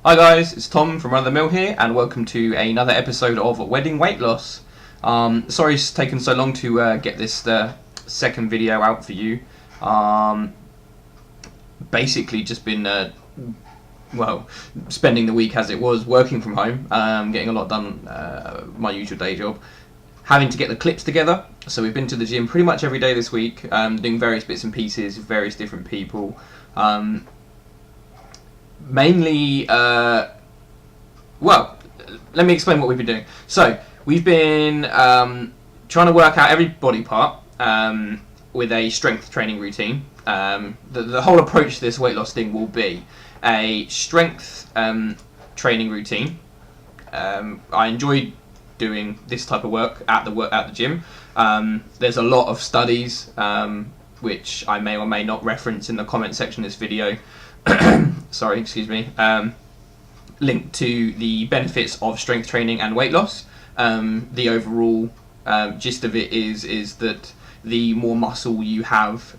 Hi guys, it's Tom from Run the Mill here, and welcome to another episode of Wedding Weight Loss. Sorry it's taken so long to get this second video out for you. Basically just been, spending the week as it was, working from home, getting a lot done, my usual day job. Having to get the clips together, so we've been to the gym pretty much every day this week, doing various bits and pieces with various different people. Mainly, let me explain what we've been doing. So, we've been trying to work out every body part with a strength training routine. The whole approach to this weight loss thing will be a strength training routine. I enjoy doing this type of work at the gym. There's a lot of studies which I may or may not reference in the comment section of this video. Linked to the benefits of strength training and weight loss. The overall gist of it is that the more muscle you have,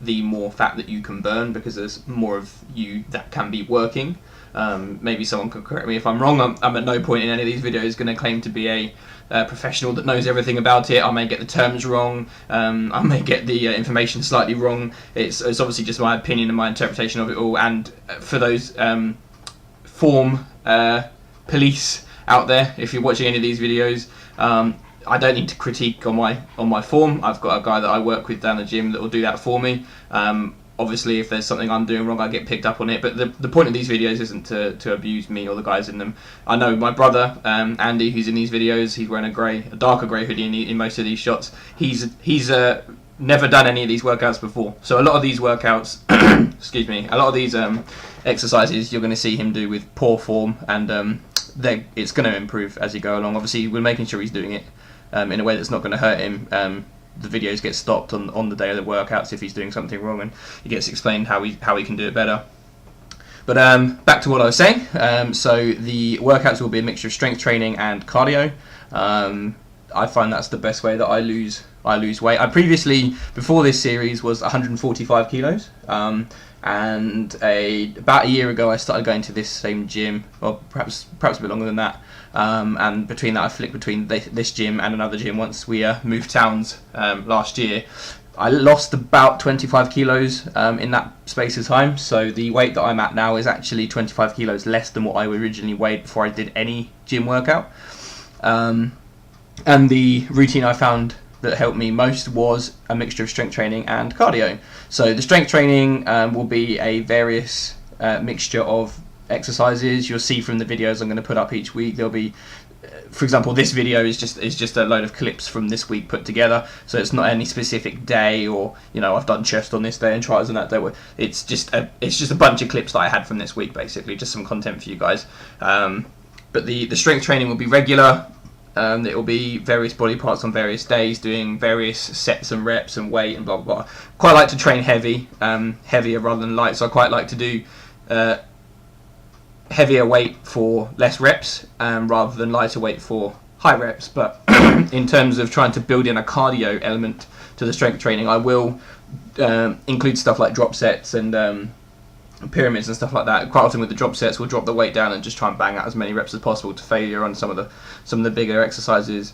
the more fat that you can burn, because there's more of you that can be working. Maybe someone could correct me if I'm wrong. I'm at no point in any of these videos going to claim to be a professional that knows everything about it. I may get the terms wrong. I may get the information slightly wrong. It's obviously just my opinion and my interpretation of it all. And for those form police out there, if you're watching any of these videos, I don't need to critique on my form. I've got a guy that I work with down the gym that will do that for me. Obviously, if there's something I'm doing wrong, I get picked up on it. But the point of these videos isn't to abuse me or the guys in them. I know my brother, Andy, who's in these videos, he's wearing a darker grey hoodie in most of these shots. He's never done any of these workouts before. So a lot of these workouts, a lot of these exercises you're going to see him do with poor form, and it's going to improve as you go along. Obviously, we're making sure he's doing it in a way that's not going to hurt him. The videos get stopped on the day of the workouts if he's doing something wrong, and he gets explained how he can do it better. But back to what I was saying. So the workouts will be a mixture of strength training and cardio. I find that's the best way that I lose weight. I previously, before this series, was 145 kilos. And about a year ago I started going to this same gym, or perhaps a bit longer than that, and between that I flicked between this gym and another gym once we moved towns last year. I lost about 25 kilos in that space of time, so the weight that I'm at now is actually 25 kilos less than what I originally weighed before I did any gym workout. And the routine I found that helped me most was a mixture of strength training and cardio. So the strength training will be a various mixture of exercises. You'll see from the videos I'm going to put up each week. There'll be, for example, this video is just a load of clips from this week put together. So it's not any specific day, or I've done chest on this day and triceps on that day. It's just a bunch of clips that I had from this week, basically, just some content for you guys. But the strength training will be regular. It will be various body parts on various days, doing various sets and reps and weight and blah blah blah. Quite like to train heavier rather than light. So I quite like to do heavier weight for less reps, rather than lighter weight for high reps. But in terms of trying to build in a cardio element to the strength training, I will include stuff like drop sets and pyramids and stuff like that. Quite often with the drop sets, we'll drop the weight down and just try and bang out as many reps as possible to failure on some of the bigger exercises,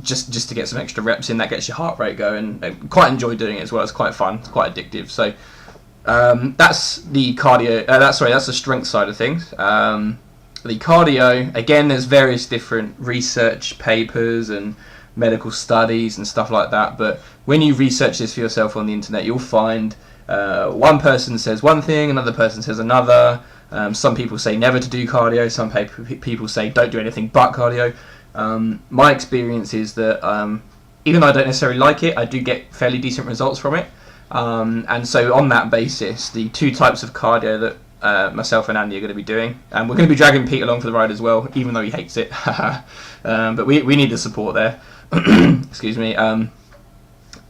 just to get some extra reps in. That gets your heart rate going. I quite enjoy doing it as well. It's quite fun. It's quite addictive. So that's the cardio. That's the strength side of things. The cardio, again, there's various different research papers and medical studies and stuff like that. But when you research this for yourself on the internet, you'll find one person says one thing, another person says another. Some people say never to do cardio. Some people say don't do anything but cardio. My experience is that even though I don't necessarily like it, I do get fairly decent results from it. And so on that basis, the two types of cardio that myself and Andy are going to be doing, and we're going to be dragging Pete along for the ride as well, even though he hates it. But we need the support there. Excuse me.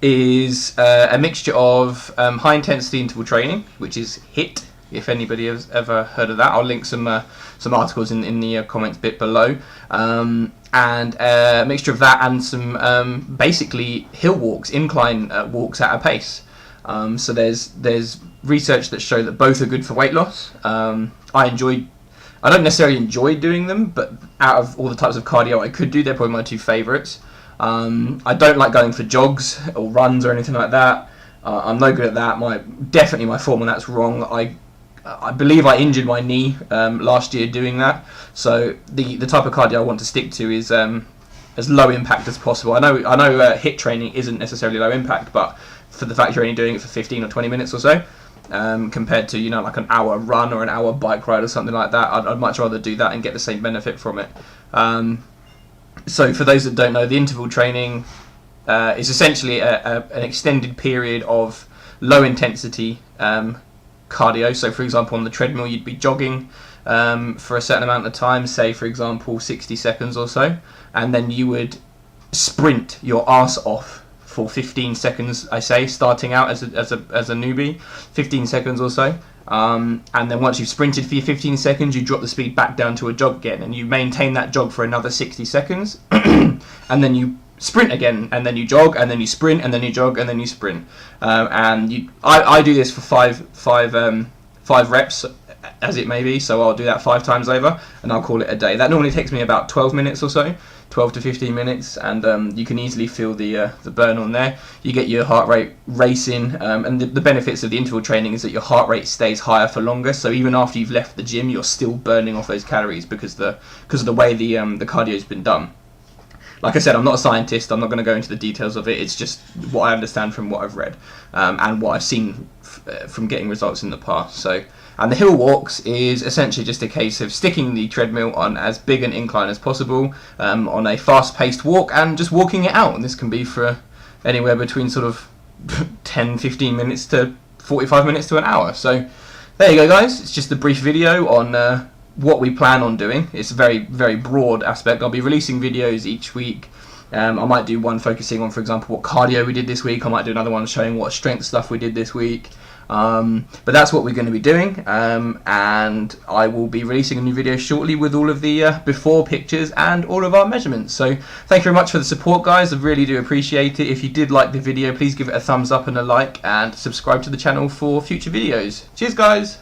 Is a mixture of high intensity interval training, which is HIIT, if anybody has ever heard of that. I'll link some articles in the comments bit below, and a mixture of that and some basically hill walks, incline walks at a pace. So there's research that show that both are good for weight loss. I enjoy I don't necessarily enjoy doing them, but out of all the types of cardio I could do, they're probably my two favourites. I don't like going for jogs or runs or anything like that. I'm no good at that. Definitely my form on that's wrong. I believe I injured my knee last year doing that. So the type of cardio I want to stick to is as low impact as possible. I know HIIT training isn't necessarily low impact, but for the fact you're only doing it for 15 or 20 minutes or so, compared to like an hour run or an hour bike ride or something like that, I'd much rather do that and get the same benefit from it. So for those that don't know, the interval training is essentially an extended period of low intensity cardio. So for example, on the treadmill you'd be jogging for a certain amount of time, say for example 60 seconds or so, and then you would sprint your arse off for 15 seconds, I say, starting out as a newbie, 15 seconds or so. And then once you've sprinted for your 15 seconds, you drop the speed back down to a jog again, and you maintain that jog for another 60 seconds, and then you sprint again, and then you jog, and then you sprint, and then you jog, and then you sprint. I do this for five reps, as it may be, so I'll do that 5 times over, and I'll call it a day. That normally takes me about 12 minutes or so, 12 to 15 minutes, and you can easily feel the burn on there. You get your heart rate racing, and the benefits of the interval training is that your heart rate stays higher for longer, so even after you've left the gym, you're still burning off those calories because of the way the cardio's been done. Like I said, I'm not a scientist, I'm not going to go into the details of it, it's just what I understand from what I've read, and what I've seen from getting results in the past. And the hill walks is essentially just a case of sticking the treadmill on as big an incline as possible, on a fast-paced walk, and just walking it out. And this can be for anywhere between sort of 10-15 minutes to 45 minutes to an hour. So there you go, guys. It's just a brief video on what we plan on doing. It's a very, very broad aspect. I'll be releasing videos each week. I might do one focusing on, for example, what cardio we did this week. I might do another one showing what strength stuff we did this week. But that's what we're going to be doing, and I will be releasing a new video shortly with all of the before pictures and all of our measurements. So thank you very much for the support, guys. I really do appreciate it. If you did like the video, please give it a thumbs up and a like, and subscribe to the channel for future videos. Cheers, guys.